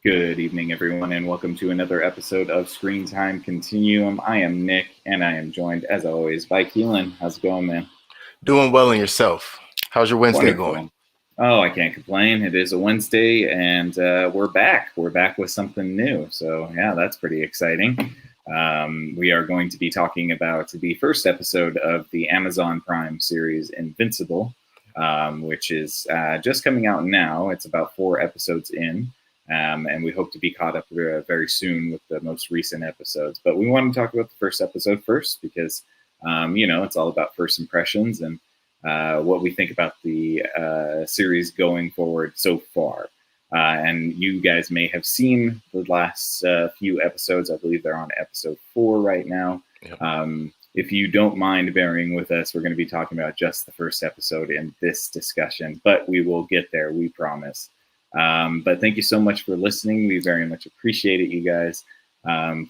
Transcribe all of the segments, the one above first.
Good evening, everyone, and welcome to another episode of Screen Time Continuum. I am Nick, and I am joined, as always, by Keelan. How's it going, man? Doing well in yourself. How's your Wednesday Wonderful. going? Oh, I can't complain. It is a Wednesday, and we're back. We're back with something new. So, yeah, that's pretty exciting. We are going to be talking about the first episode of the Amazon Prime series, Invincible, which is just coming out now. It's about 4 episodes in. And we hope to be caught up very soon with the most recent episodes. But we want to talk about the first episode first because, it's all about first impressions and what we think about the series going forward so far. And you guys may have seen the last few episodes. I believe they're on episode 4 right now. Yep. If you don't mind bearing with us, we're going to be talking about just the first episode in this discussion. But we will get there, we promise. But thank you so much for listening. We very much appreciate it, you guys.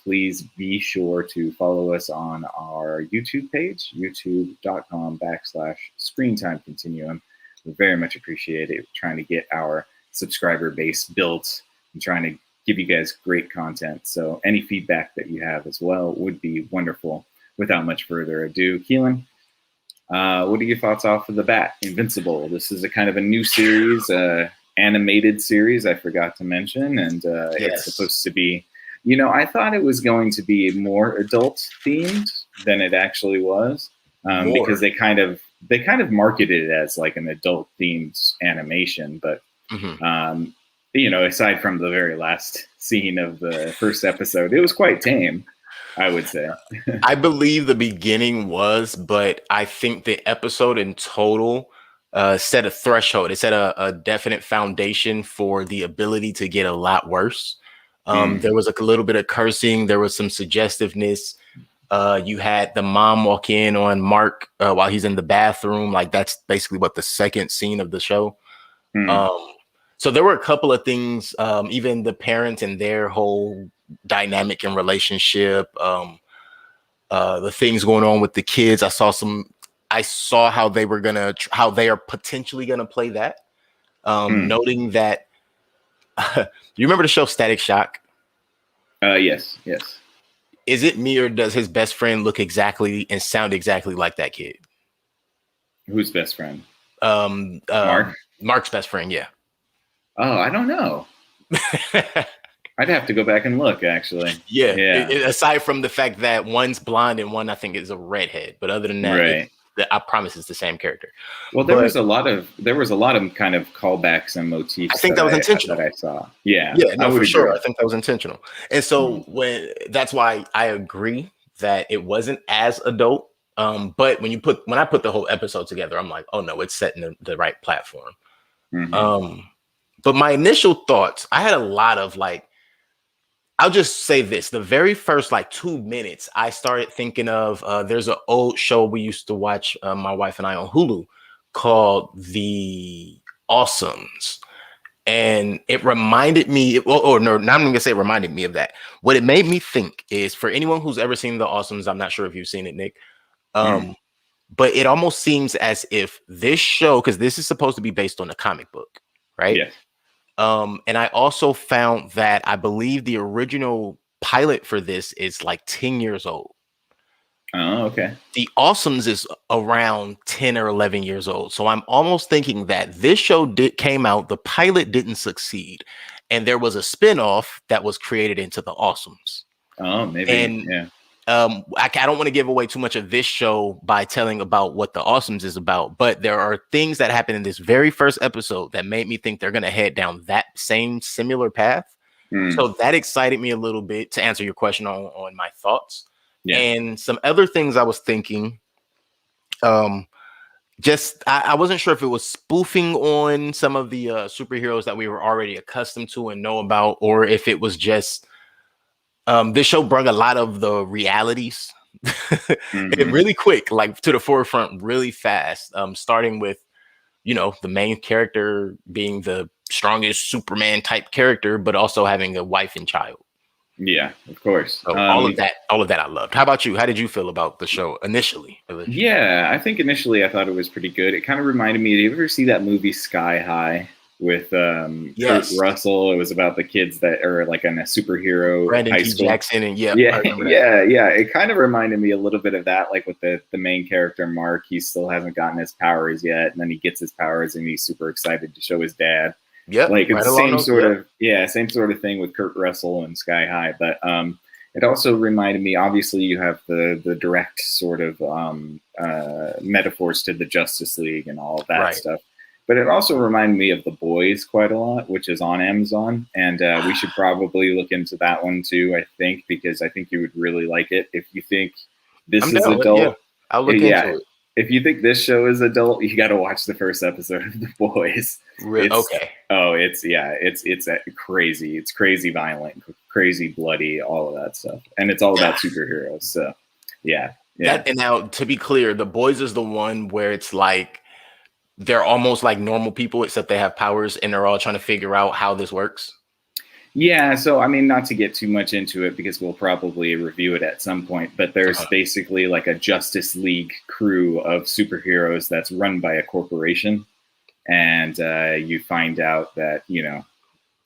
Please be sure to follow us on our YouTube page, youtube.com/ScreenTimeContinuum. We very much appreciate it. We're trying to get our subscriber base built and trying to give you guys great content. So any feedback that you have as well would be wonderful. Without much further ado, Keelan, what are your thoughts off of the bat? Invincible. This is a kind of a new series, animated series, I forgot to mention, and It's supposed to be, I thought it was going to be more adult themed than it actually was, because they kind of marketed it as like an adult themed animation, but aside from the very last scene of the first episode, it was quite tame, I would say. I believe the beginning was, but I think the episode in total set a threshold. It set a definite foundation for the ability to get a lot worse. There was a little bit of cursing. There was some suggestiveness. You had the mom walk in on Mark while he's in the bathroom. Like that's basically what the second scene of the show. So there were a couple of things, even the parents and their whole dynamic and relationship, the things going on with the kids. I saw how they were how they are potentially gonna play that. Noting that, you remember the show Static Shock? Yes. Is it me or does his best friend look exactly and sound exactly like that kid? Whose best friend? Mark. Mark's best friend. Yeah. Oh, I don't know. I'd have to go back and look, actually. Yeah. Aside from the fact that one's blonde and one I think is a redhead, but other than that, right. I promise it's the same character. Well, there was a lot of kind of callbacks and motifs. I think that was intentional. That I saw. Yeah, no, for sure. I think that was intentional. And so that's why I agree that it wasn't as adult. But when I put the whole episode together, I'm like, oh no, it's setting the right platform. But my initial thoughts, I had a lot of I'll just say this. The very first 2 minutes, I started thinking of there's an old show we used to watch, my wife and I, on Hulu called The Awesomes. And it reminded me, no, not even going to say it reminded me of that. What it made me think is, for anyone who's ever seen The Awesomes, I'm not sure if you've seen it, Nick, but it almost seems as if this show, because this is supposed to be based on a comic book, right? Yes. And I also found that I believe the original pilot for this is 10 years old. Oh, okay. The Awesomes is around 10 or 11 years old. So I'm almost thinking that this show came out, the pilot didn't succeed, and there was a spinoff that was created into the Awesomes. Oh, maybe. And yeah. I don't want to give away too much of this show by telling about what the Awesomes is about, but there are things that happen in this very first episode that made me think they're going to head down that same similar path. So that excited me a little bit to answer your question on my thoughts. Yeah. And some other things I was thinking, I wasn't sure if it was spoofing on some of the superheroes that we were already accustomed to and know about, or if it was just this show brought a lot of the realities really quick, to the forefront really fast, starting with, the main character being the strongest Superman type character, but also having a wife and child. Yeah, of course. So all of that I loved. How about you? How did you feel about the show initially? Yeah, I think initially I thought it was pretty good. It kind of reminded me, did you ever see that movie Sky High? with Kurt Yes, Russell. It was about the kids that are like in a superhero Brandon high T. school. Jackson, and yeah, I Yeah, remember that. yeah. It kind of reminded me a little bit of that, like with the main character Mark. He still hasn't gotten his powers yet, and then he gets his powers, and he's super excited to show his dad. Yep, Like it's right the along same those. sort Yep. of same sort of thing with Kurt Russell and Sky High. But it also reminded me. Obviously, you have the direct sort of metaphors to the Justice League and all of that Right. stuff. But it also reminded me of The Boys quite a lot, which is on Amazon, and we should probably look into that one too. I think because I think you would really like it if you think this I'm is down with, yeah. adult. I'll look Yeah, into it. if you think this show is adult, you got to watch the first episode of The Boys. It's Okay. it's crazy. It's crazy violent, crazy bloody, all of that stuff, and it's all about superheroes. So yeah. That, and now to be clear, The Boys is the one where it's like they're almost like normal people, except they have powers, and they're all trying to figure out how this works. Yeah, so I mean, not to get too much into it because we'll probably review it at some point, but there's basically like a Justice League crew of superheroes that's run by a corporation. And you find out that,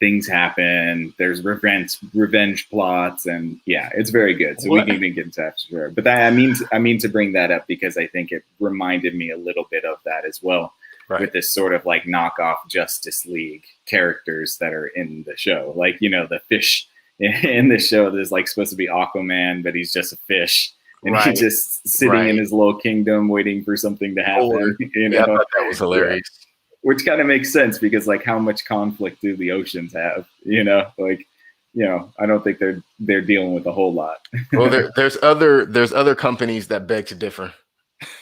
things happen, there's revenge plots, and yeah, it's very good. So we can even get into that for sure. But I mean to bring that up because I think it reminded me a little bit of that as well. Right. With this sort of like knockoff Justice League characters that are in the show. Like, the fish in the show that's like supposed to be Aquaman, but he's just a fish. And he's just sitting in his little kingdom waiting for something to happen. Yeah, I thought that was hilarious. Yeah. Which kind of makes sense because like how much conflict do the oceans have? I don't think they're dealing with a whole lot. Well, there's other companies that beg to differ.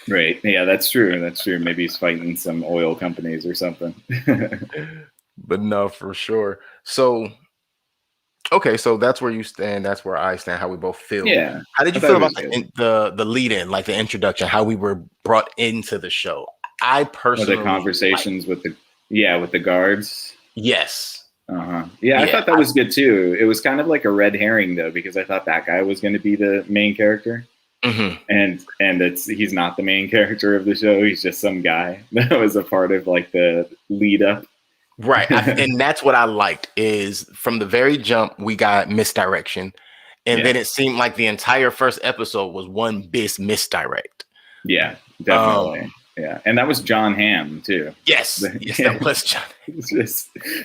Right. Yeah, that's true. That's true. Maybe he's fighting some oil companies or something. But no, for sure. So, okay, so that's where you stand. That's where I stand. How we both feel. Yeah. How did you feel about the lead in, like the introduction? How we were brought into the show? I personally the conversations with the guards. Yes. Yeah, I thought that was good too. It was kind of like a red herring though, because I thought that guy was going to be the main character. Mm-hmm. And he's not the main character of the show. He's just some guy that was a part of like the lead up. Right. And that's what I liked is from the very jump, we got misdirection. And then it seemed like the entire first episode was one big misdirect. Yeah, definitely. Yeah. And that was John Hamm too. Yes. Yes, that was John.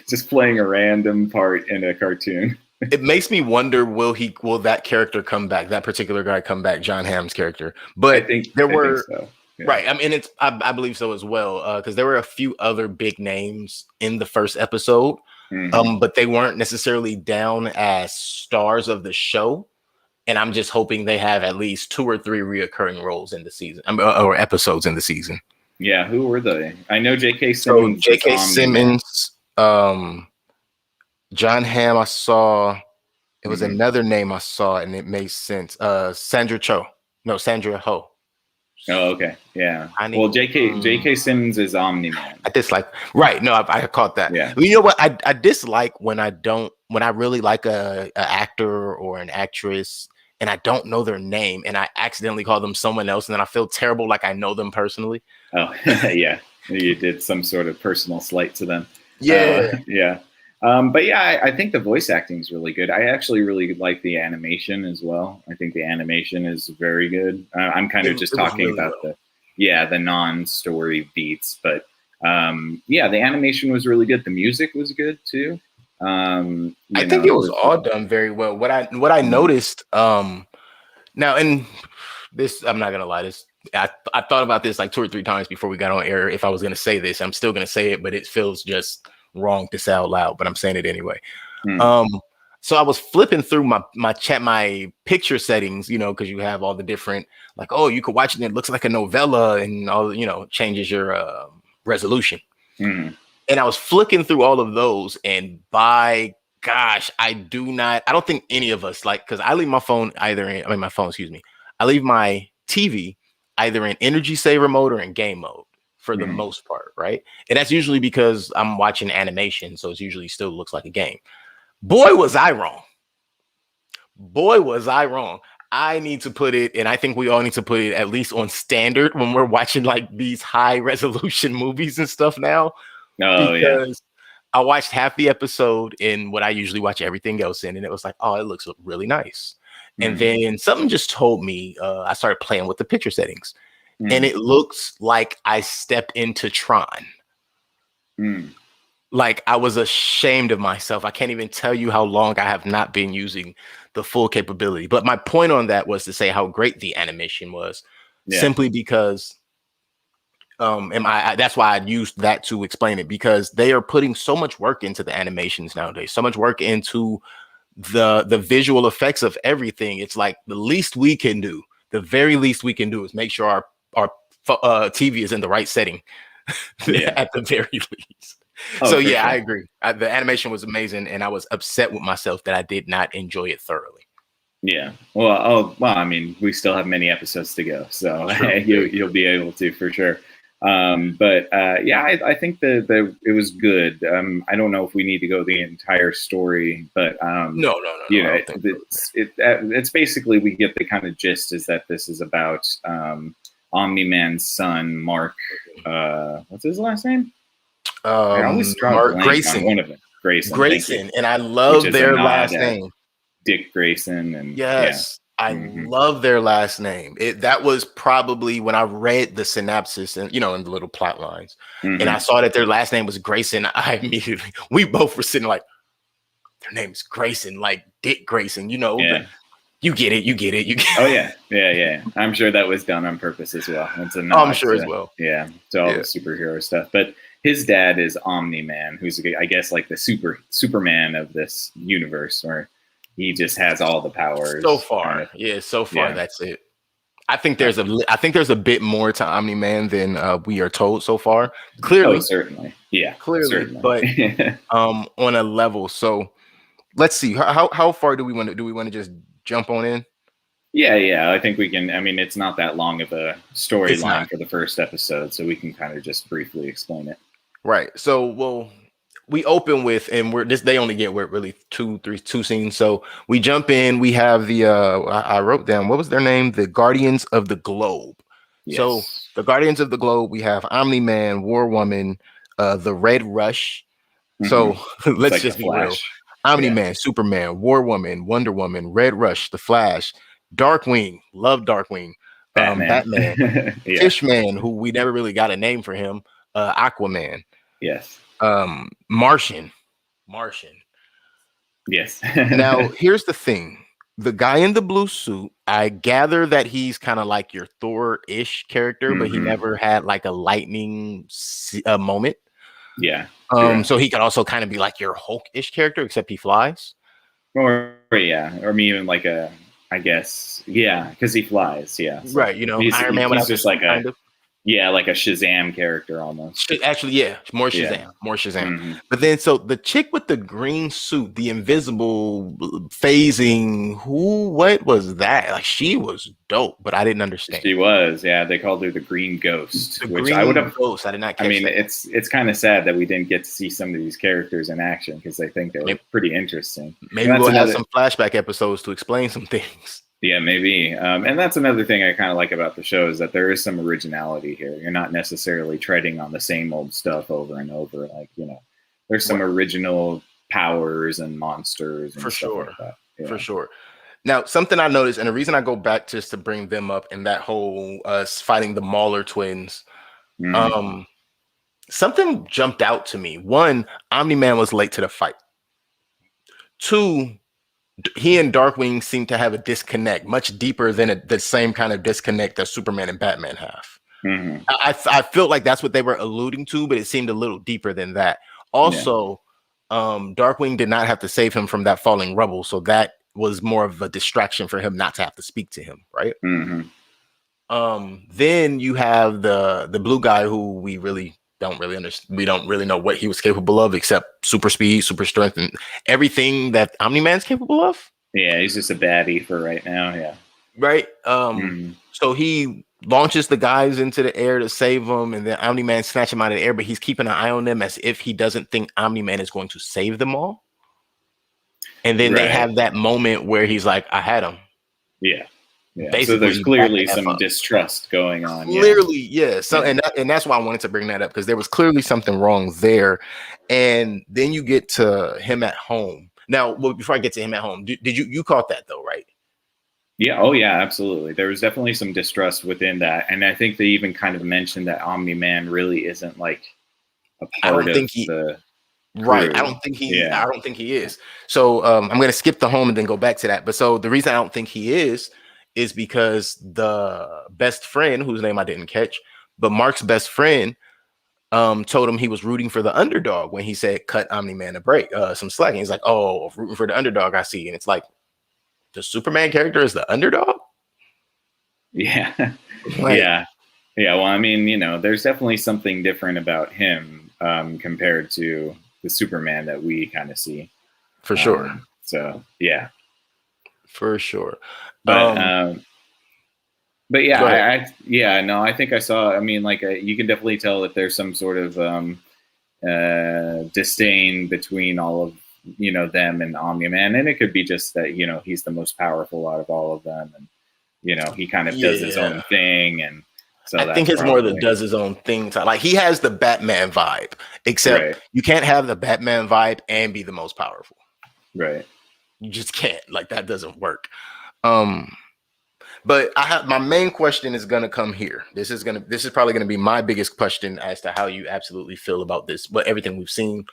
just playing a random part in a cartoon. It makes me wonder, will that character come back? That particular guy come back, John Hamm's character. But I think so. Yeah. Right. I mean, I believe so as well. Because there were a few other big names in the first episode, but they weren't necessarily down as stars of the show. And I'm just hoping they have at least 2 or 3 reoccurring roles in the season, or episodes in the season. Yeah. Who were they? I know J.K. Simmons. So J.K. Simmons, John Hamm, I saw. It was another name I saw, and it made sense. Sandra Ho. Oh, okay. Yeah. Well, J.K. Simmons is Omni-Man. I dislike. Right. No, I caught that. Yeah. You know what? I dislike when I really like a actor or an actress and I don't know their name and I accidentally call them someone else and then I feel terrible like I know them personally. Oh, yeah. You did some sort of personal slight to them. Yeah. Yeah. But yeah, I think the voice acting is really good. I actually really like the animation as well. I think the animation is very good. I'm kind of just talking really about the non-story beats, but yeah, the animation was really good. The music was good too. I think it was all done very well. What I noticed, now, and this, I'm not gonna lie, I thought about this like 2 or 3 times before we got on air. If I was gonna say this, I'm still gonna say it, but it feels just wrong to say out loud, but I'm saying it anyway. So I was flipping through my picture settings, because you have all the different, like, oh, you could watch it and it looks like a novella and all, changes your resolution. And I was flicking through all of those, and by gosh, I don't think any of us, like, because I leave my phone I leave my TV either in energy saver mode or in game mode for the most part, right? And that's usually because I'm watching animation, so it usually still looks like a game. Boy, was I wrong. I need to put it, and I think we all need to put it at least on standard when we're watching like these high resolution movies and stuff now. Oh, because I watched half the episode in what I usually watch everything else in, and it was like, oh, it looks really nice. And then something just told me, I started playing with the picture settings, and it looks like I stepped into Tron. Like I was ashamed of myself. I can't even tell you how long I have not been using the full capability. But my point on that was to say how great the animation was, simply because that's why I used that to explain it, because they are putting so much work into the animations nowadays, so much work into the visual effects of everything. It's like the least we can do, the very least we can do is make sure our TV is in the right setting at the very least. Oh, so yeah, sure. I agree. The animation was amazing, and I was upset with myself that I did not enjoy it thoroughly. Yeah. Well, I mean, we still have many episodes to go, so you'll be able to for sure. I think that it was good. I don't know if we need to go the entire story, but no. It's basically, we get the kind of gist is that this is about Omni-Man's son, Mark. What's his last name? I always draw Grayson. One of them, Grayson, and I love their last name, Dick Grayson, and yes. I love their last name. That was probably when I read the synopsis and, in the little plot lines, and I saw that their last name was Grayson. We both were sitting like, their name is Grayson, like Dick Grayson, you get it. Oh yeah. I'm sure that was done on purpose as well. It's a nod I'm sure as well. Yeah, to all the superhero stuff. But his dad is Omni-Man, who's, I guess, like the Superman of this universe, or he just has all the powers. So far, that's it. I think there's a bit more to Omni-Man than we are told so far. Clearly, certainly, certainly. But on a level. So let's see. How far do we want to just jump on in? Yeah. I think we can. I mean, it's not that long of a storyline for the first episode, so we can kind of just briefly explain it. Right. So, we open with, and they only get really two scenes. So we jump in. We have the I wrote down, what was their name? The Guardians of the Globe. Yes. So the Guardians of the Globe. We have Omni-Man, War Woman, the Red Rush. So let's just be real. Omni-Man, Superman, War Woman, Wonder Woman, Red Rush, the Flash, Darkwing. Love Darkwing. Batman. Fishman, who we never really got a name for him. Aquaman. Yes. Martian. Yes. Now, here's the thing. The guy in the blue suit, I gather that he's kind of like your Thor-ish character, but he never had like a lightning moment. Yeah. So he could also kind of be like your Hulk-ish character, except he flies. Or even like I guess, because he flies. Yeah. So right. Iron Man he's just like like a Shazam character almost. Actually, more Shazam. But then, so the chick with the green suit, the invisible phasing, what was that? Like, she was dope, but I didn't understand. She was, they called her the Green Ghost. I did not catch. I mean, it's kind of sad that we didn't get to see some of these characters in action, because I think they're pretty interesting. Maybe we'll have some flashback episodes to explain some things. Yeah, maybe. And that's another thing I kind of like about the show, is that there is some originality here. You're not necessarily treading on the same old stuff over and over. Like, there's some original powers and monsters. And for sure. Like that. Yeah. For sure. Now, something I noticed, and the reason I go back just to bring them up in that whole fighting the Mauler twins, something jumped out to me. One, Omni-Man was late to the fight. Two, he and Darkwing seem to have a disconnect much deeper than the same kind of disconnect that Superman and Batman have. I feel like that's what they were alluding to, but it seemed a little deeper than that. Also, Darkwing did not have to save him from that falling rubble, so that was more of a distraction for him not to have to speak to him, right? Then you have the blue guy, who we really don't really understand. We don't really know what he was capable of, except super speed, super strength, and everything that Omni-Man's capable of. Yeah, he's just a baddie for right now. Yeah. Right. So he launches the guys into the air to save them, and then Omni-Man snatch him out of the air, but he's keeping an eye on them as if he doesn't think Omni-Man is going to save them all. And then they have that moment where he's like, I had him. Yeah. Yeah. So there's basically back clearly the F some up. distrust going on. Clearly, yeah. So, Yeah. and that's why I wanted to bring that up, because there was clearly something wrong there. And then you get to him at home. Now, well, before I get to him at home, did you caught that though, right? Yeah. Oh, yeah. Absolutely. There was definitely some distrust within that, and I think they even kind of mentioned that Omni Man really isn't like a I part don't of think he the Right. I crew. don't think he Yeah. I don't think he is. So I'm gonna skip the home and then go back to that. But so the reason I don't think he is because the best friend, whose name I didn't catch, but Mark's best friend told him he was rooting for the underdog when he said cut Omni Man a break, some slack. And he's like, oh, rooting for the underdog, I see. And it's like, the Superman character is the underdog? Yeah. Like, Yeah. Yeah. Well, I mean, there's definitely something different about him compared to the Superman that we kind of see. for sure. So yeah. For sure. But yeah, Go ahead. yeah, no, I think I saw. I mean, like, you can definitely tell that there's some sort of disdain between all of them and Omni Man, and it could be just that he's the most powerful out of all of them, and he kind of does his own Yeah. thing, and so I think that's it's more the probably does his own thing type. Like, he has the Batman vibe, except right, you can't have the Batman vibe and be the most powerful. right. You just can't. Like, that doesn't work. But I have my main question is gonna come here. This is probably gonna be my biggest question as to how you absolutely feel about this, but everything we've seen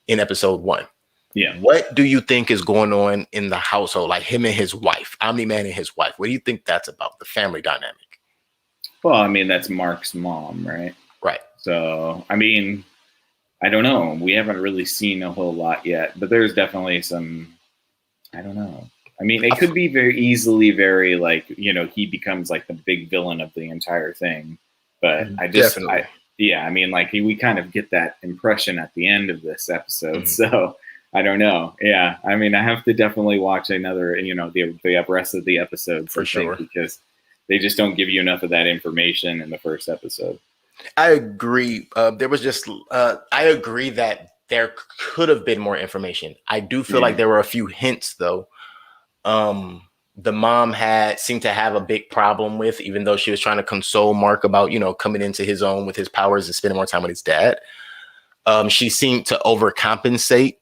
in episode 1. Yeah. What do you think is going on in the household? Like, him and his wife, Omni Man and his wife. What do you think that's about? The family dynamic. Well, I mean, that's Mark's mom, right? Right. So, I mean, I don't know. We haven't really seen a whole lot yet, but there's definitely some. I don't know. I mean, it could be very easily very like, he becomes like the big villain of the entire thing. But I mean, like, we kind of get that impression at the end of this episode. Mm-hmm. So I don't know. Yeah. I mean, I have to definitely watch another, the rest of the episodes for sure, because they just don't give you enough of that information in the first episode. I agree. There was just, I agree that there could have been more information. I do feel like there were a few hints though. The mom seemed to have a big problem with, even though she was trying to console Mark about, coming into his own with his powers and spending more time with his dad. She seemed to overcompensate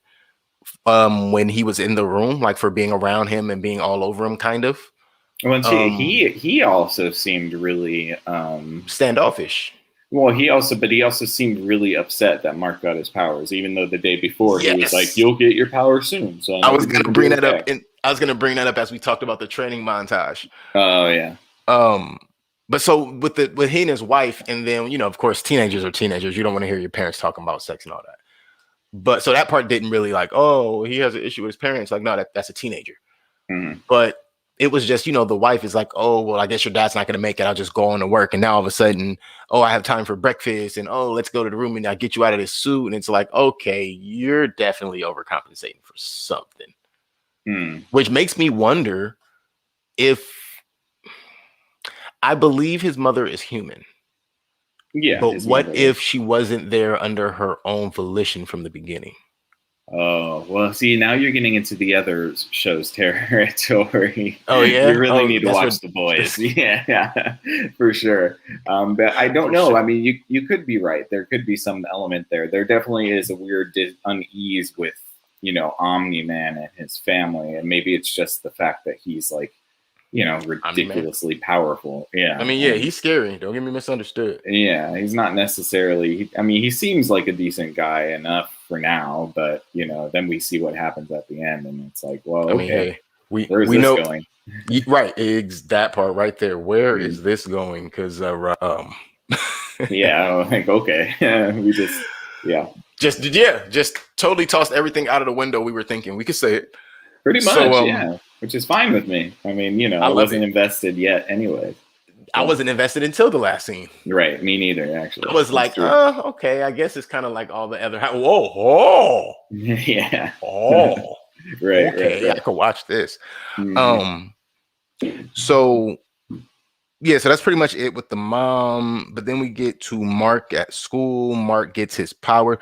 when he was in the room, like for being around him and being all over him, kind of. Well, he also seemed really standoffish. Well, he also seemed really upset that Mark got his powers, even though the day before he was like, "You'll get your powers soon." So I was going to bring that up, and I was going to bring that up as we talked about the training montage. Oh yeah. But so with he and his wife, and then of course, teenagers are teenagers. You don't want to hear your parents talking about sex and all that. But so that part didn't really like, oh, he has an issue with his parents. Like, no, that's a teenager. Mm-hmm. But it was just, the wife is like, oh, well, I guess your dad's not going to make it. I'll just go on to work. And now all of a sudden, oh, I have time for breakfast. And, oh, let's go to the room and I'll get you out of this suit. And it's like, okay, you're definitely overcompensating for something. Which makes me wonder if I believe his mother is human. Yeah. But what if she wasn't there under her own volition from the beginning? Oh, well, see, now you're getting into the other show's territory. Oh, yeah? You really need to watch The Boys. Yeah, for sure. But I don't know. Sure. I mean, you could be right. There could be some element there. There definitely is a weird unease with, Omni-Man and his family. And maybe it's just the fact that he's like, ridiculously powerful. Yeah. I mean, yeah, he's scary. Don't get me misunderstood. Yeah, he's not necessarily. I mean, he seems like a decent guy enough for now, but then we see what happens at the end, and it's like, well, okay, hey, we this know going? Right, that part right there. Where is this going? Because yeah, I think okay, we just totally tossed everything out of the window. We were thinking we could say it pretty much, yeah, which is fine with me. I mean, I wasn't invested yet, anyway. I wasn't invested until the last scene. Right, me neither. Actually, I was like, okay, I guess it's kind of like all the other. Whoa, yeah, oh, right, okay, right. I could watch this. So yeah, so that's pretty much it with the mom. But then we get to Mark at school. Mark gets his power.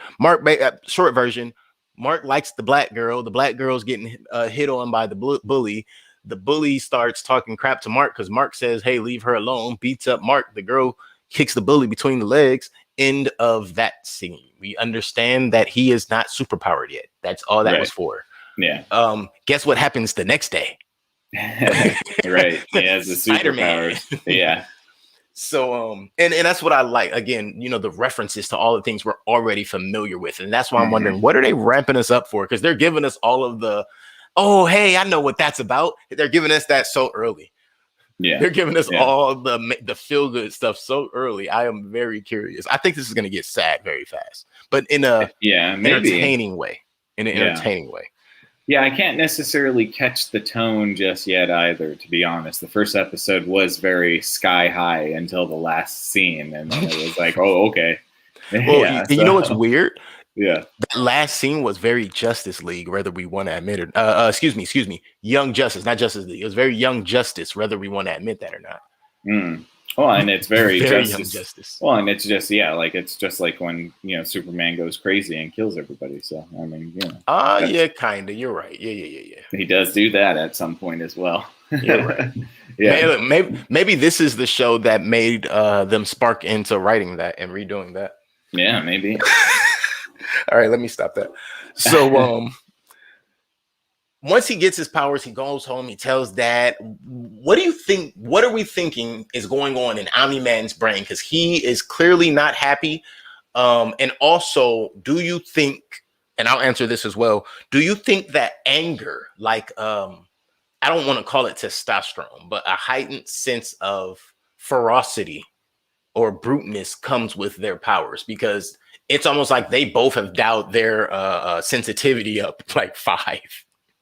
Short version. Mark likes the black girl. The black girl's getting hit on by the bully. The bully starts talking crap to Mark because Mark says, "Hey, leave her alone." Beats up Mark. The girl kicks the bully between the legs. End of that scene. We understand that he is not superpowered yet. That's all that was for. Yeah. Guess what happens the next day? Right. He has the Spider-Man. superpowers. Yeah. So and that's what I like. Again, the references to all the things we're already familiar with. And that's why I'm wondering, what are they ramping us up for? Because they're giving us all of the, oh, hey, I know what that's about. They're giving us that so early. Yeah. They're giving us all the feel-good stuff so early. I am very curious. I think this is going to get sad very fast, but in a entertaining way. In an entertaining way. Yeah, I can't necessarily catch the tone just yet either, to be honest. The first episode was very sky high until the last scene, and then it was like, oh, okay. Well, you know what's weird? Yeah. That last scene was very Justice League, whether we want to admit it. Excuse me. Young Justice, not Justice League. It was very Young Justice, whether we want to admit that or not. Well, and it's very, very Young Justice. Well, and it's just, it's just like when, Superman goes crazy and kills everybody. So, I mean, yeah, kind of. You're right. Yeah. He does do that at some point as well. You're right. Yeah. Maybe this is the show that made them spark into writing that and redoing that. Yeah, maybe. All right, let me stop that. So, once he gets his powers, he goes home. He tells Dad, "What do you think? What are we thinking is going on in Omni-Man's brain? Because he is clearly not happy. And also, do you think?" And I'll answer this as well. Do you think that anger, like I don't want to call it testosterone, but a heightened sense of ferocity or bruteness comes with their powers? Because it's almost like they both have dialed their sensitivity up like 5.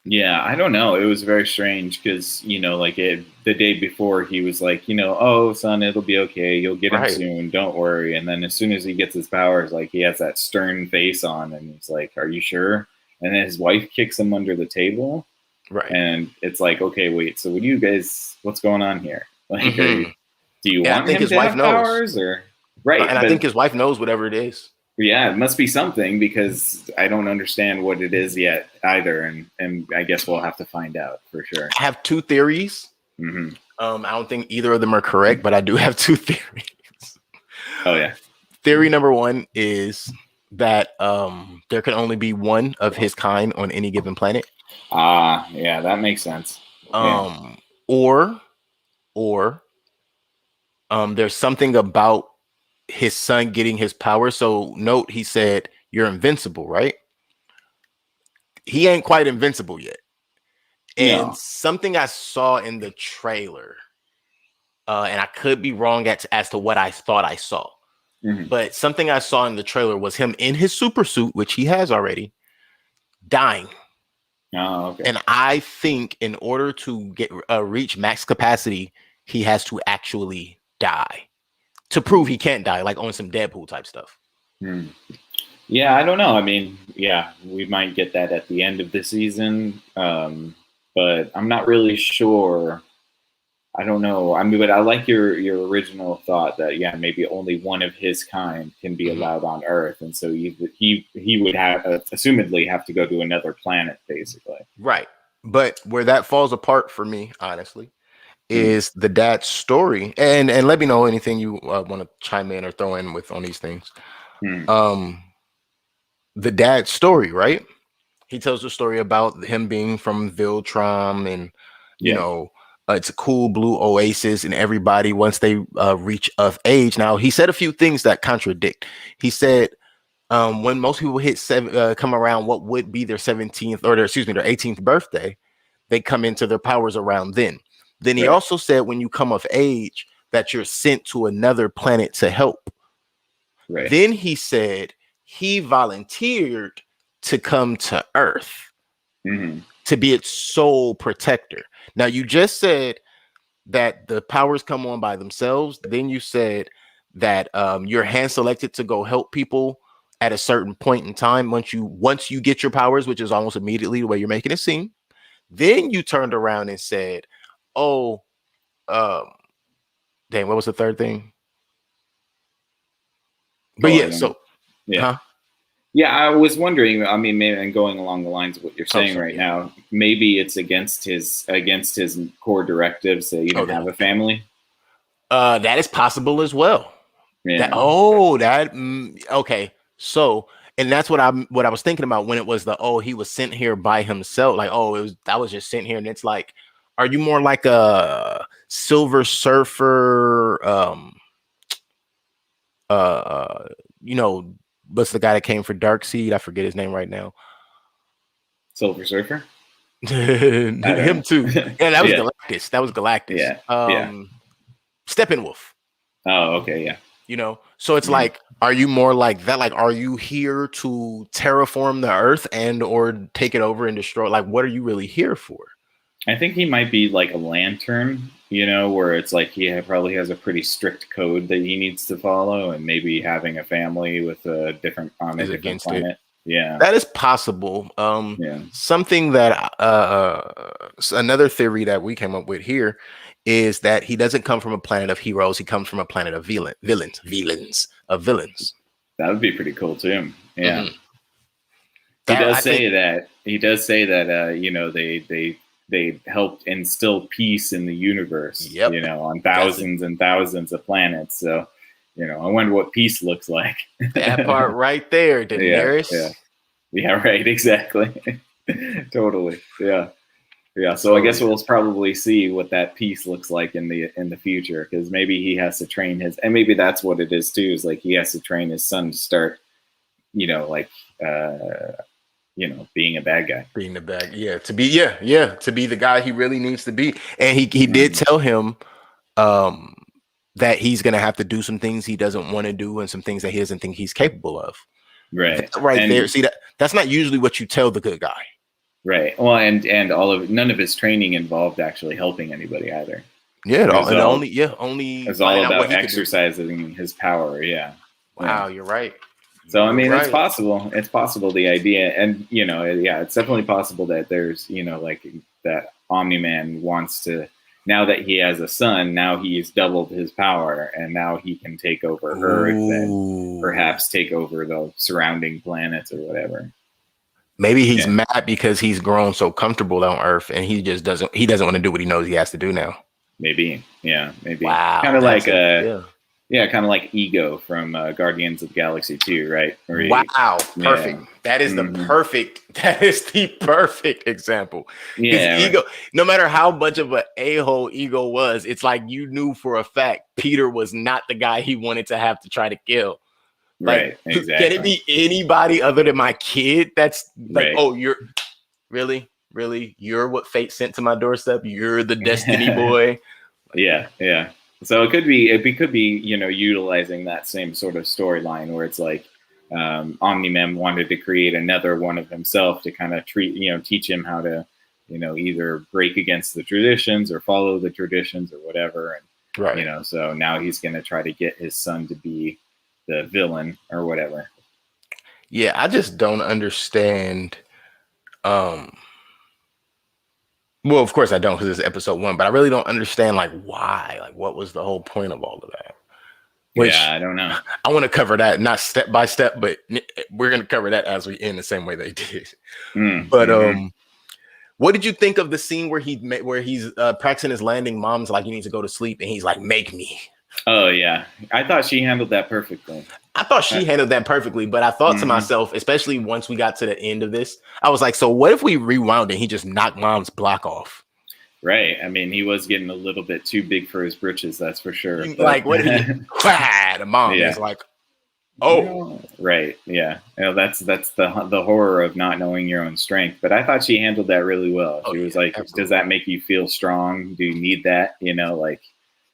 Yeah, I don't know. It was very strange because, the day before he was like, oh, son, it'll be okay. You'll get him soon. Don't worry. And then as soon as he gets his powers, like he has that stern face on and he's like, are you sure? And then his wife kicks him under the table. Right. And it's like, okay, wait. So what's going on here? Like, do you want him to have powers or? Right. And I think his wife knows whatever it is. Yeah, it must be something because I don't understand what it is yet either, and I guess we'll have to find out for sure. I have 2 theories. I don't think either of them are correct, but I do have 2 theories. Oh yeah. Theory number 1 is that there can only be one of his kind on any given planet. Yeah, that makes sense. Or there's something about his son getting his power. So note, he said, "You're invincible," right? He ain't quite invincible yet. And something I saw in the trailer, and I could be wrong as to what I thought I saw, but something I saw in the trailer was him in his super suit, which he has already, dying. Oh, okay. And I think in order to reach max capacity, he has to actually die to prove he can't die, like on some Deadpool type stuff. Yeah, I don't know. I mean, yeah, we might get that at the end of the season, but I'm not really sure. I don't know. I mean, but I like your original thought that maybe only one of his kind can be allowed on Earth, and so he would have assumedly have to go to another planet, basically. Right, but where that falls apart for me, honestly, is the dad's story, and let me know anything you want to chime in or throw in with on these things. The dad's story, right? He tells the story about him being from Viltrum, and it's a cool blue oasis, and everybody once they reach of age. Now he said a few things that contradict. He said when most people come around what would be their 17th or their 18th birthday, they come into their powers around then. Then he also said when you come of age that you're sent to another planet to help. Right. Then he said he volunteered to come to Earth to be its sole protector. Now, you just said that the powers come on by themselves. Then you said that you're hand selected to go help people at a certain point in time once you get your powers, which is almost immediately the way you're making it seem. Then you turned around and said, "Oh, dang, what was the third thing?" But Yeah, I was wondering. I mean, maybe, and going along the lines of what you're Oh, saying sorry. right Yeah. now, maybe it's against his core directives that you Oh, don't have a family. that is possible as well. That Yeah, okay. So, and that's what I was thinking about when it was he was sent here by himself. Like, that was just sent here, and it's like, are you more like a Silver Surfer? Uh, you know, what's the guy that came for Darkseid? I forget his name right now. Silver Surfer. I Him don't too. know. Yeah, that was Yeah, Galactus. That was Galactus. yeah, yeah. Steppenwolf. Oh, okay, yeah. So it's Mhm. like, are you more like that? Like, are you here to terraform the earth and or take it over and destroy? Like, what are you really here for? I think he might be like a lantern, where it's like probably has a pretty strict code that he needs to follow, and maybe having a family with a different on a Is different against it. planet. Yeah, That is possible. yeah. Something that another theory that we came up with here is that he doesn't come from a planet of heroes. He comes from a planet of villains. That would be pretty cool too. Yeah. Mhm. He That does I think. say that. He does say that. They helped instill peace in the universe. Yep. On That's thousands and thousands of planets. So, I wonder what peace looks like. that part right there, Yeah, yeah, Daenerys. yeah. Right. Exactly. Totally. Yeah, yeah. So I guess Totally. we'll probably see what that peace looks like in the future, because maybe he has to train his, and maybe that's what it is too. Is like he has to train his son to start, like. Being a bad guy. Being the bad, to be the guy he really needs to be. And he did Mm, tell him um that he's gonna have to do some things he doesn't want to do and some things that he doesn't think he's capable of. right. That right there. And See, that's not usually what you tell the good guy. right. Well, and none of his training involved actually helping anybody either. Yeah, It was and all only all finding out what about he could do. exercising his power. Yeah. Yeah. Wow, you're right. So I You're mean, it's right. possible. It's possible, the idea, and yeah, it's definitely possible that there's like that Omni Man wants to. Now that he has a son, now he's doubled his power, and now he can take over Earth and Ooh. perhaps take over the surrounding planets or whatever. Maybe he's Yeah, mad because he's grown so comfortable on Earth and he doesn't want to do what he knows he has to do now. maybe. Yeah, maybe. Kind Wow, of like that's a yeah. yeah, kind of like Ego from Guardians of the Galaxy 2, right? Wow, Yeah. perfect. That is Hmm. that is the perfect example. His Yeah, right. ego, no matter how much of an a-hole Ego was, it's like you knew for a fact Peter was not the guy he wanted to have to try to kill. Like, Right, can it exactly. be anybody other than my kid? That's like, Right. oh, you're really, you're what fate sent to my doorstep. You're the destiny boy. Like, Yeah, yeah. So it could be, utilizing that same sort of storyline where it's like Omni-Man wanted to create another one of himself to kind of teach him how to, either break against the traditions or follow the traditions or whatever. And, right. so now he's going to try to get his son to be the villain or whatever. Yeah, I just don't understand. Um, Well, of course I don't because it's episode 1, but I really don't understand like why, like what was the whole point of all of that? Yeah, Which I don't know. I want to cover that not step by step, but we're gonna cover that as we end the same way they did. But Mm-hmm. what did you think of the scene where he's practicing his landing? Mom's like, you need to go to sleep, and he's like, make me. Oh yeah, I thought she handled that perfectly. I thought she handled that perfectly, but I thought to Mm-hmm. myself, especially once we got to the end of this, I was like, so what if we rewound and he just knocked Mom's block off? Right. I mean, he was getting a little bit too big for his britches, that's for sure. But Like, what if he just the mom yeah, is like, oh, right. Yeah. That's the horror of not knowing your own strength. But I thought she handled that really well. oh She yeah, was like, "Does absolutely. that make you feel strong? Do you need that?" Like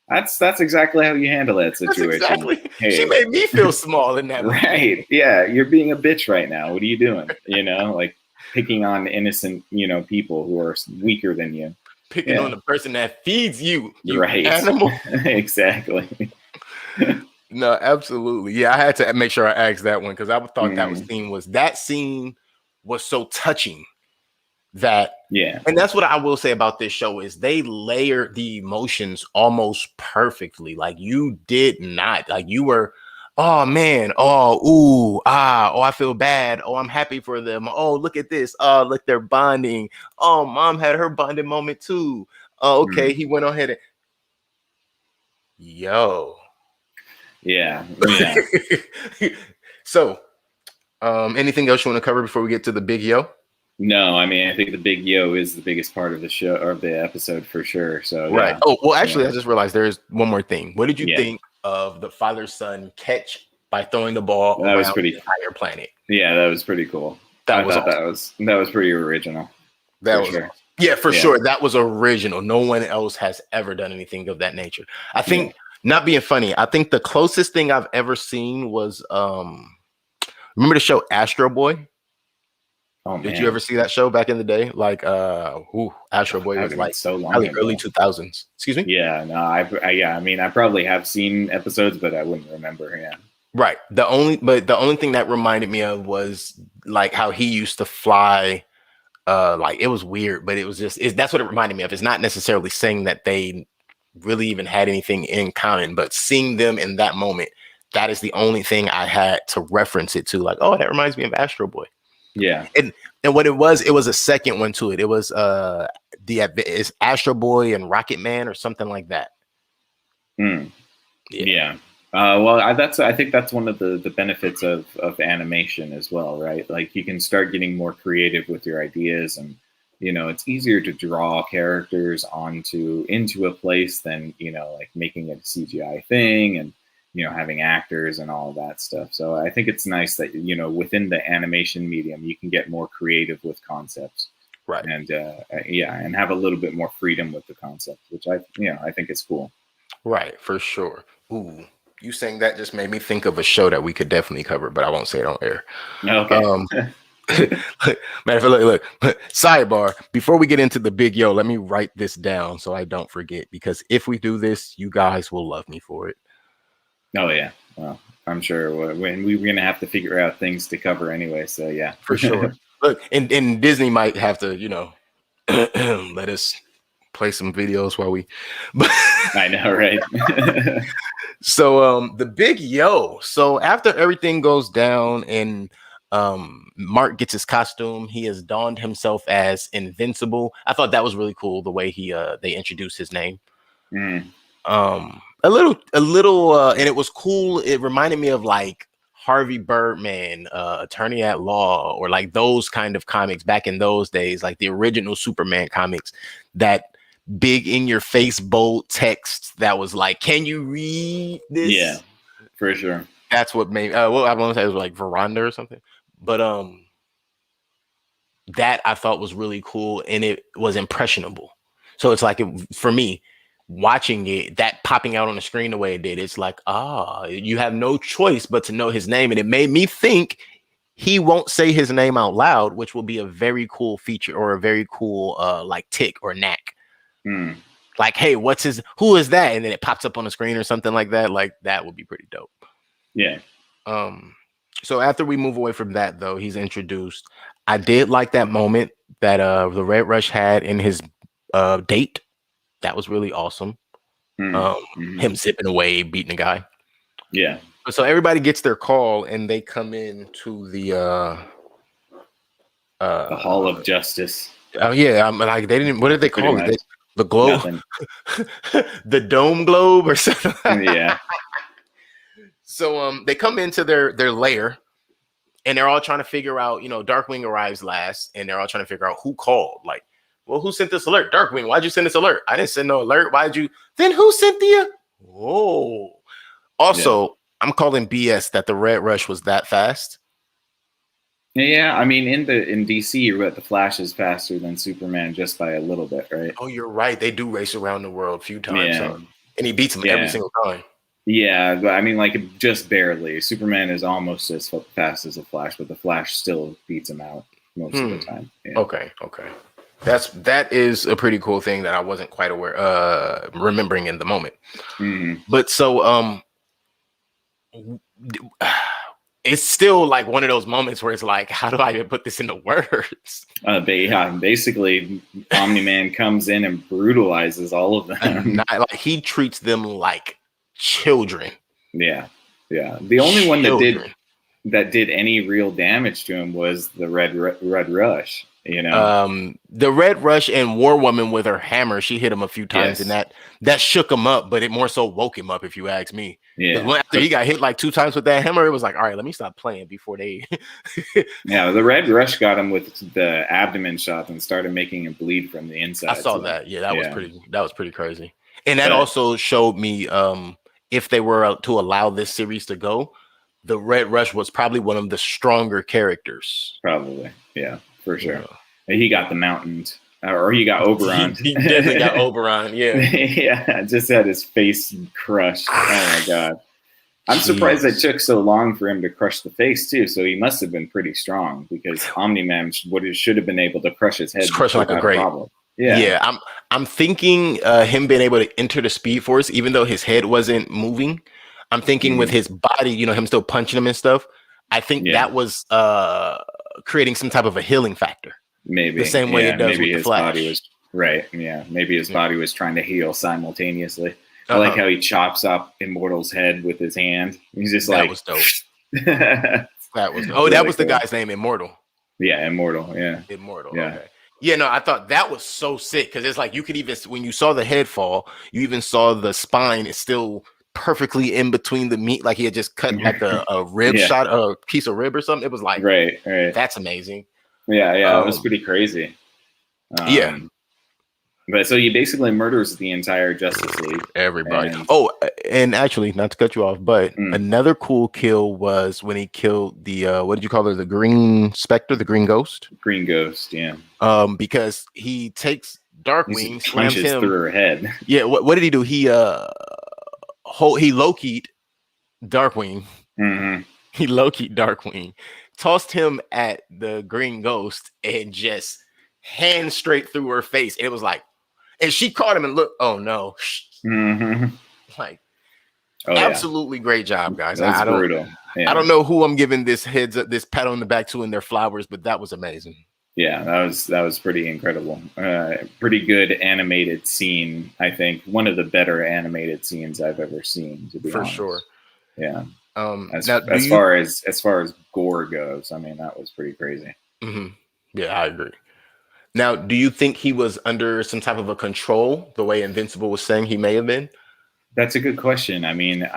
that's exactly how you handle that That's situation. exactly. She Hey, made me feel small in that moment, right? Yeah, you're being a bitch right now. What are you doing? Like picking on innocent, people who are weaker than you. picking on Yeah. the person that feeds you, you Right. animal. Exactly. No, absolutely. Yeah, I had to make sure I asked that one because I thought Mm, that scene was so touching that, yeah. and that's what I will say about this show is they layered the emotions almost perfectly. Like you did not, like you were oh man, oh ooh, oh I feel bad. Oh, I'm happy for them. Oh, look at this. Oh, look, they're bonding. Oh, mom had her bonding moment too. Oh, okay, he went on ahead and yo. Yeah, yeah. So, anything else you want to cover before we get to the big yo? No, I mean, I think the big yo is the biggest part of the show or the episode for sure. So Right. yeah. Oh, well, actually, Yeah. I just realized there's one more thing. What did you Yeah. think of the father-son catch by throwing the ball That was around pretty. the entire planet? Yeah, that was pretty cool. That I was thought awesome. that was pretty original. That For was sure. awesome. Yeah, for Yeah. sure. That was original. No one else has ever done anything of that nature. I Yeah. think, not being funny, I think the closest thing I've ever seen was remember the show Astro Boy? Oh Did you man, ever see that show back in the day? Like Astro Boy that would was have been like so long probably ago. early 2000s. Excuse me? Yeah, no, yeah, I mean, I probably have seen episodes, but I wouldn't remember. Yeah. Right. The only thing that reminded me of was like how he used to fly. Like it was weird, but it was just that's what it reminded me of. It's not necessarily saying that they really even had anything in common, but seeing them in that moment, that is the only thing I had to reference it to. Like, oh, that reminds me of Astro Boy. Yeah. And what it was a second one to it. It was it's Astro Boy and Rocket Man or something like that. Mm. Yeah. Well, I think that's one of the benefits of animation as well, right? Like you can start getting more creative with your ideas, and it's easier to draw characters into a place than like making it a CGI thing and having actors and all of that stuff. So I think it's nice that within the animation medium you can get more creative with concepts, Right? And and have a little bit more freedom with the concept, which I think is cool. Right, for sure. Ooh. You saying that just made me think of a show that we could definitely cover, but I won't say it on air. Okay. Man, look. Sidebar. Before we get into the big yo, let me write this down so I don't forget. Because if we do this, you guys will love me for it. Oh yeah. Well, I'm sure when we're gonna have to figure out things to cover anyway. So yeah, For sure. Look, and Disney might have to, let us play some videos while we. I know, right? So the big yo. So after everything goes down and Mark gets his costume, he has donned himself as Invincible. I thought that was really cool the way they introduced his name. Mm. A little and it was cool. It reminded me of like Harvey Birdman, Attorney at Law, or like those kind of comics back in those days, like the original Superman comics, that big in your face bold text that was like, can you read this? Yeah, for sure. That's what made well, I want to say it was like Veranda or something, but that I thought was really cool and it was impressionable. So it's like for me watching it, that popping out on the screen the way it did, it's like, you have no choice but to know his name. And it made me think he won't say his name out loud, which will be a very cool feature or a very cool like tick or knack. Mm. Like, hey, who is that? And then it pops up on the screen or something like that. Like that would be pretty dope. Yeah. So after we move away from that, though, he's introduced. I did like that moment that the Red Rush had in his date. That was really awesome. Him zipping away, beating a guy. Yeah. So everybody gets their call and they come in to the Hall of Justice. Oh yeah, I'm like they didn't. What did they call it? The globe, the dome globe, or something. Yeah. So they come into their lair, and they're all trying to figure out. Darkwing arrives last, and they're all trying to figure out who called. Like, well, who sent this alert? Darkwing, why'd you send this alert? I didn't send no alert. Why'd you? Then who sent the? Whoa. Also, I'm calling BS that the Red Rush was that fast. Yeah, I mean, in DC, the Flash is faster than Superman just by a little bit, right? Oh, you're right. They do race around the world a few times, and he beats him every single time. Yeah, but I mean, like just barely. Superman is almost as fast as the Flash, but the Flash still beats him out most of the time. Yeah. Okay. That is a pretty cool thing that I wasn't quite aware, remembering in the moment. Mm-hmm. But so, it's still like one of those moments where it's like, how do I even put this into words? Basically, Omni-Man comes in and brutalizes all of them. Like he treats them like children. Yeah. Yeah. The only one Children. that did any real damage to him was the Red Rush, you know? The Red Rush and War Woman with her hammer, she hit him a few times, and Yes. that shook him up, but it more so woke him up, if you ask me. Because Yeah. after he got hit like 2 times with that hammer, it was like, all right, let me stop playing before they. Yeah, the Red Rush got him with the abdomen shot and started making him bleed from the inside. I saw that. Yeah, that was pretty crazy. And that But also showed me if they were to allow this series to go, the Red Rush was probably one of the stronger characters. probably, yeah, for sure. Yeah. He got the mountained, or he got Oberon. He definitely got Oberon. Yeah, yeah, just had his face crushed. Oh my god. I'm surprised it took so long for him to crush the face too. So he must have been pretty strong because Omni-Man should have been able to crush his head. Just crush like a great problem. Yeah. I'm thinking him being able to enter the Speed Force, even though his head wasn't moving. I'm thinking with his body, you know, him still punching him and stuff. I think that was creating some type of a healing factor. Maybe the same way it does with the Flash. Body was right. Yeah, maybe his body was trying to heal simultaneously. I like how he chops up Immortal's head with his hand. He's just that like, was dope. That was dope. Oh, that was the guy's name, Immortal. Yeah, Immortal. Yeah, Immortal. Yeah. Okay. Yeah, no, I thought that was so sick because it's like you could even when you saw the head fall, you even saw the spine is still perfectly in between the meat, like he had just cut like a rib shot, a piece of rib or something. It was like right. That's amazing. Yeah, it was pretty crazy. Yeah. But so he basically murders the entire Justice League. Everybody. And actually, not to cut you off, but another cool kill was when he killed the what did you call her? The Green Spectre, the Green Ghost? Green Ghost, yeah. Because he takes Darkwing, slams punches him through her head. Yeah, what did he do? He low-keyed Darkwing. He low-keyed Darkwing, tossed him at the Green Ghost, and just hand straight through her face. It was like, and she caught him and looked, oh no. Like, absolutely great job, guys. That's brutal. Yeah. I don't know who I'm giving this pat on the back to in their flowers, but that was amazing. Yeah, that was pretty incredible. Pretty good animated scene. I think one of the better animated scenes I've ever seen, to be honest. For sure. Yeah. As far as gore goes, I mean, that was pretty crazy. Yeah, I agree. Now, do you think he was under some type of a control, the way Invincible was saying he may have been? That's a good question. I mean,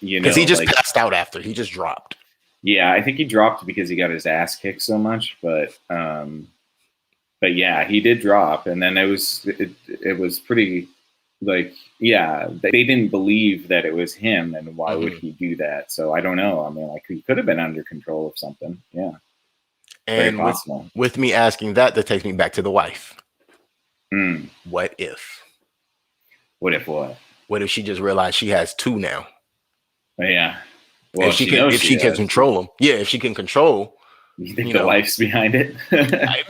because he just passed out after he just dropped. Yeah, I think he dropped because he got his ass kicked so much, but yeah, he did drop, and then it was pretty like, yeah, they didn't believe that it was him, and why would he do that? So I don't know. I mean, like, he could have been under control of something. Yeah. And with me asking that takes me back to the wife. What if? What if what? What if she just realized she has 2 now? Yeah. Well, if she can control them. Yeah, if she can control. You think the wife's behind it?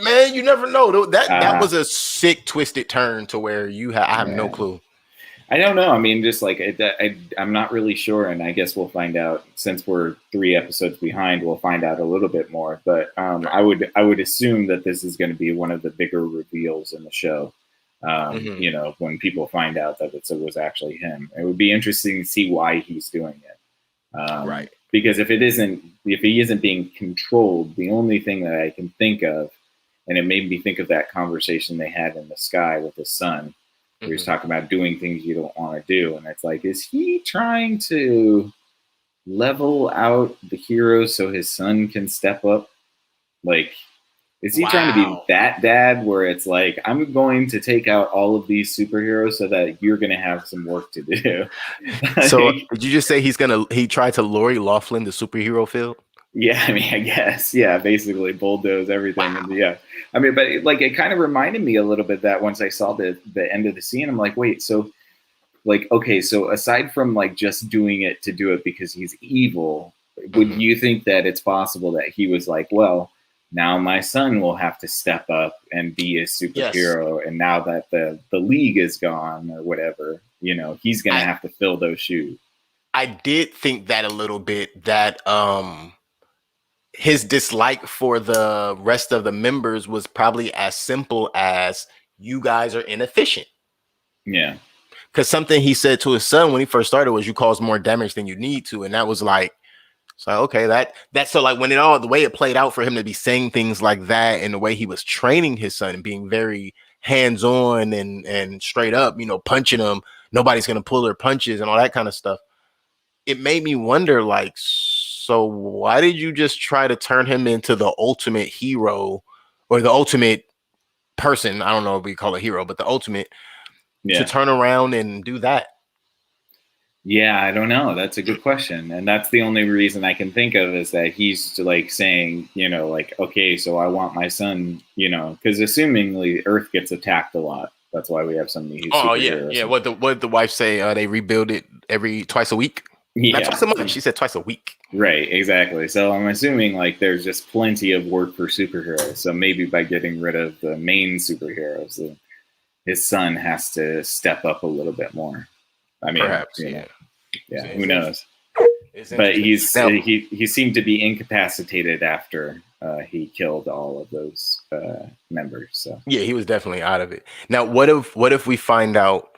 Man, you never know. That was a sick, twisted turn to where I have no clue. I don't know. I mean, just like I'm not really sure, and I guess we'll find out. Since we're 3 episodes behind, we'll find out a little bit more. But I would assume that this is going to be one of the bigger reveals in the show. You know, when people find out that it was actually him, it would be interesting to see why he's doing it. Right. Because if he isn't being controlled, the only thing that I can think of, and it made me think of that conversation they had in the sky with his son. He was talking about doing things you don't want to do. And it's like, is he trying to level out the heroes so his son can step up? Like, is he trying to be that dad where it's like, I'm going to take out all of these superheroes so that you're going to have some work to do? So did you just say he tried to Lori Loughlin the superhero field? Yeah, I mean, I guess. Yeah, basically bulldoze everything. Wow. Yeah. I mean, but it kind of reminded me a little bit that once I saw the end of the scene, I'm like, wait, so okay, so aside from like just doing it to do it because he's evil, would you think that it's possible that he was like, well, now my son will have to step up and be a superhero, and now that the league is gone or whatever, you know, he's gonna have to fill those shoes. I did think that a little bit, that his dislike for the rest of the members was probably as simple as, you guys are inefficient. Yeah. Because something he said to his son when he first started was, "You cause more damage than you need to," and that was like, so okay, that's so like when the way it played out for him to be saying things like that, and the way he was training his son and being very hands on and straight up, punching him. Nobody's gonna pull their punches and all that kind of stuff. It made me wonder, like, so why did you just try to turn him into the ultimate hero or the ultimate person? I don't know if we call it hero, but the ultimate to turn around and do that. Yeah, I don't know. That's a good question. And that's the only reason I can think of is that he's like saying, like, okay, so I want my son, because assumingly Earth gets attacked a lot. That's why we have so many superheroes. Yeah. What did the wife say? They rebuild it twice a week? Yeah. Not twice a month. She said twice a week. Right, exactly. So I'm assuming like there's just plenty of work for superheroes. So maybe by getting rid of the main superheroes, his son has to step up a little bit more. I mean, perhaps, yeah, who knows? But he seemed to be incapacitated after he killed all of those members. So yeah, he was definitely out of it. Now, what if we find out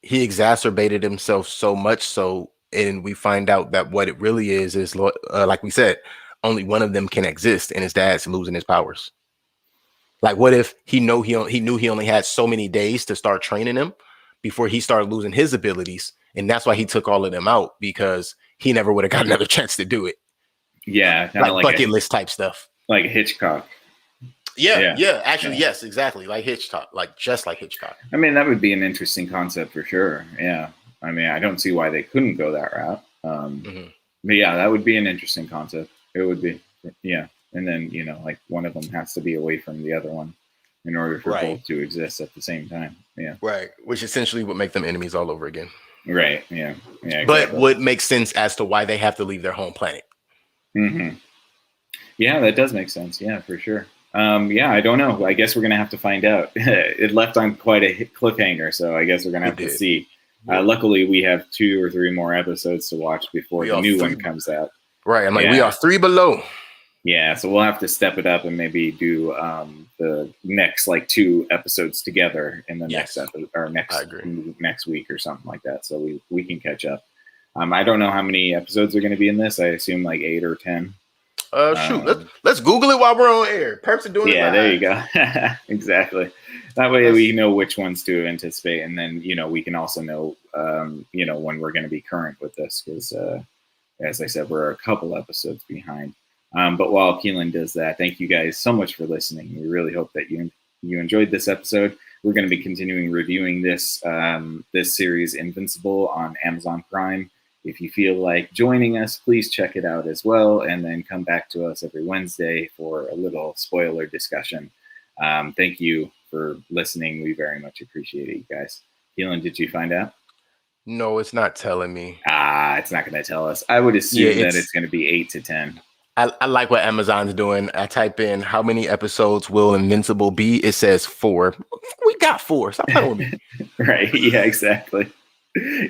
he exacerbated himself so much so, and we find out that what it really is like we said, only one of them can exist, and his dad's losing his powers. Like, what if he knew he only had so many days to start training him before he started losing his abilities, and that's why he took all of them out, because he never would have got another chance to do it. Yeah, like bucket list type stuff, like Hitchcock. Yeah. Actually, yes, exactly, like Hitchcock, just like Hitchcock. I mean, that would be an interesting concept for sure. Yeah, I mean, I don't see why they couldn't go that route. But yeah, that would be an interesting concept. It would be, yeah. And then, like one of them has to be away from the other one in order for both to exist at the same time. Yeah. Right. Which essentially would make them enemies all over again. Right. Yeah. Yeah. Exactly. But would make sense as to why they have to leave their home planet. Mm-hmm. Yeah, that does make sense. Yeah, for sure. Yeah, I don't know. I guess we're going to have to find out. It left on quite a cliffhanger, so I guess we're going to have to see. Luckily, we have 2 or 3 more episodes to watch before the new one comes out. Right. I'm like, we are 3 below. Yeah, so we'll have to step it up and maybe do the next 2 episodes together in the next episode or next week or something like that. So we can catch up. I don't know how many episodes are going to be in this. I assume 8 or 10. Shoot, let's Google it while we're on air. Perps are doing it. Yeah, there you go. Exactly. That way we know which ones to anticipate, and then we can also know when we're going to be current with this, because as I said, we're a couple episodes behind. But while Keelan does that, thank you guys so much for listening. We really hope that you enjoyed this episode. We're going to be continuing reviewing this series, Invincible, on Amazon Prime. If you feel like joining us, please check it out as well, and then come back to us every Wednesday for a little spoiler discussion. Thank you for listening. We very much appreciate it, you guys. Keelan, did you find out? No, it's not telling me. It's not going to tell us. I would assume that it's going to be 8 to 10. I like what Amazon's doing. I type in how many episodes will Invincible be. It says 4. We got 4. Stop playing with me. Right. Yeah, exactly.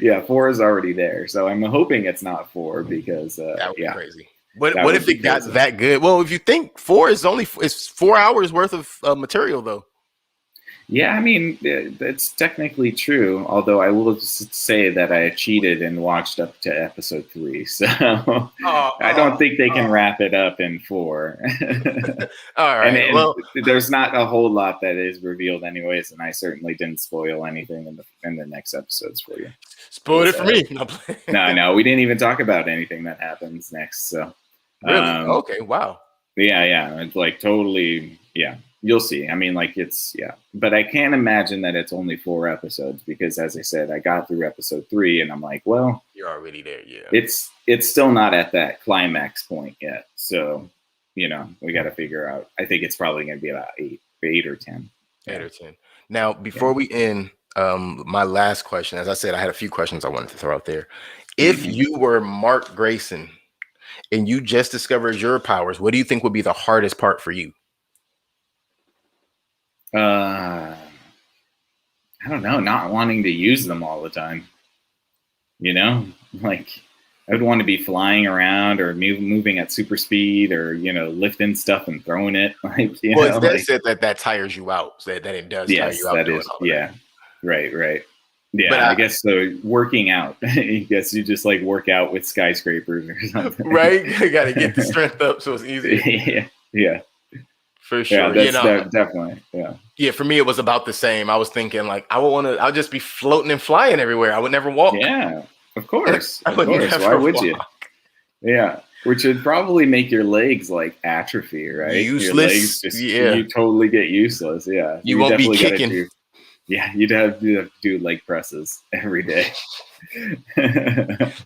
Yeah, 4 is already there. So I'm hoping it's not 4, because that would be crazy. What if it got that good? Well, if you think 4 is it's 4 hours worth of material, though. Yeah, I mean, that's technically true. Although I will say that I cheated and watched up to episode 3. So I don't think they can wrap it up in 4. All right. And there's not a whole lot that is revealed anyways. And I certainly didn't spoil anything in the next episodes for you. Spoiled it for me. No, we didn't even talk about anything that happens next. So really? Okay. Wow. Yeah. It's totally. Yeah. You'll see. I mean, but I can't imagine that it's only 4 episodes, because as I said, I got through episode 3 and I'm like, well, you're already there. Yeah. It's still not at that climax point yet. So, we got to figure out. I think it's probably going to be about 8 or 10. 8 or 10. Now, before we end, my last question, as I said, I had a few questions I wanted to throw out there. If you were Mark Grayson and you just discovered your powers, what do you think would be the hardest part for you? I don't know, not wanting to use them all the time. I would want to be flying around or moving at super speed, or lifting stuff and throwing it. They said that tires you out. That it does tire you out. That is, yeah, right. Yeah, I guess so. Working out. I guess you just like work out with skyscrapers or something. Right? You got to get the strength up so it's easier. Yeah. For sure. Yeah, that's definitely. Yeah. Yeah, for me, it was about the same. I was thinking like, I'll just be floating and flying everywhere. I would never walk. Yeah, of course. I would never Why would walk. you? Yeah. Which would probably make your legs like atrophy, right? Useless. Your legs just, you totally get useless. Yeah. You won't be kicking. You'd have to do leg presses every day.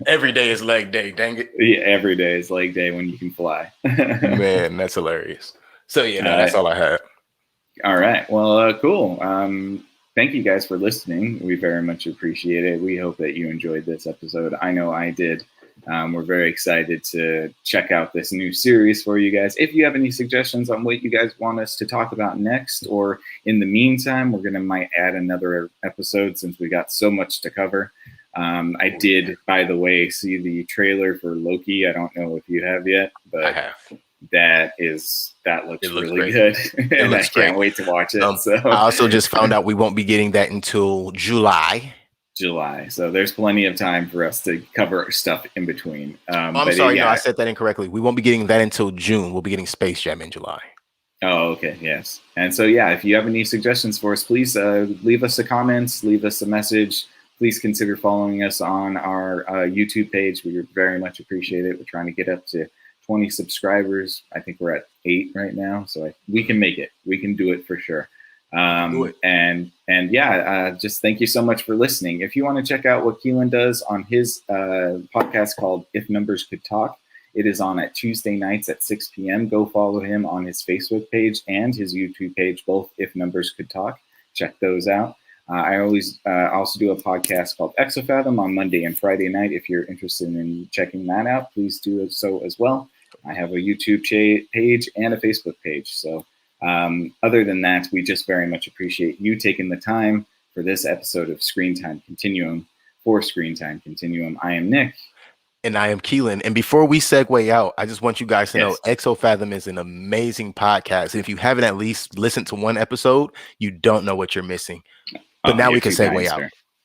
Every day is leg day, dang it. Yeah, every day is leg day when you can fly. Man, that's hilarious. So yeah, that's all I had. All right. Well, cool. Thank you guys for listening. We very much appreciate it. We hope that you enjoyed this episode. I know I did. We're very excited to check out this new series for you guys. If you have any suggestions on what you guys want us to talk about next, or in the meantime, we're might add another episode since we got so much to cover. I did, by the way, see the trailer for Loki. I don't know if you have yet, but I have. That looks really good. And I can't wait to watch it. So I also just found out we won't be getting that until July. So there's plenty of time for us to cover stuff in between. I'm sorry, no, I said that incorrectly. We won't be getting that until June. We'll be getting Space Jam in July. Oh, okay. Yes. And so, if you have any suggestions for us, please leave us a comment, leave us a message. Please consider following us on our YouTube page. We very much appreciate it. We're trying to get up to 20 subscribers. I think we're at 8 right now. So we can make it. We can do it for sure. Just thank you so much for listening. If you want to check out what Keelan does on his podcast called If Numbers Could Talk, it is on at Tuesday nights at 6 p.m. Go follow him on his Facebook page and his YouTube page, both If Numbers Could Talk. Check those out. I always also do a podcast called Exofathom on Monday and Friday night. If you're interested in checking that out, please do so as well. I have a YouTube page and a Facebook page. So other than that, we just very much appreciate you taking the time for this episode of Screen Time Continuum. For Screen Time Continuum, I am Nick. And I am Keelan. And before we segue out, I just want you guys to know Exofathom is an amazing podcast. And if you haven't at least listened to one episode, you don't know what you're missing. But now we can segue out.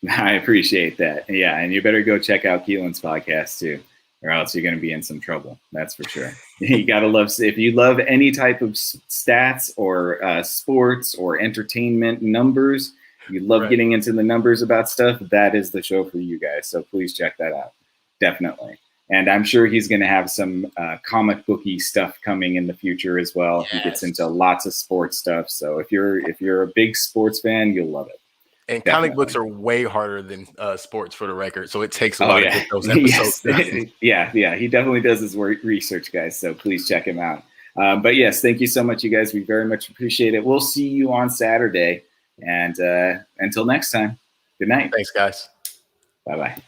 I appreciate that. Yeah, and you better go check out Keelan's podcast too, or else you're going to be in some trouble. That's for sure. You got to love, if you love any type of stats or sports or entertainment numbers, you love getting into the numbers about stuff, that is the show for you guys. So please check that out. Definitely. And I'm sure he's going to have some comic booky stuff coming in the future as well. Yes. He gets into lots of sports stuff. So if you're a big sports fan, you'll love it. And comic books are way harder than sports, for the record. So it takes a lot to get those episodes. Yeah. He definitely does his research, guys. So please check him out. But yes, thank you so much, you guys. We very much appreciate it. We'll see you on Saturday. And until next time, good night. Thanks, guys. Bye-bye.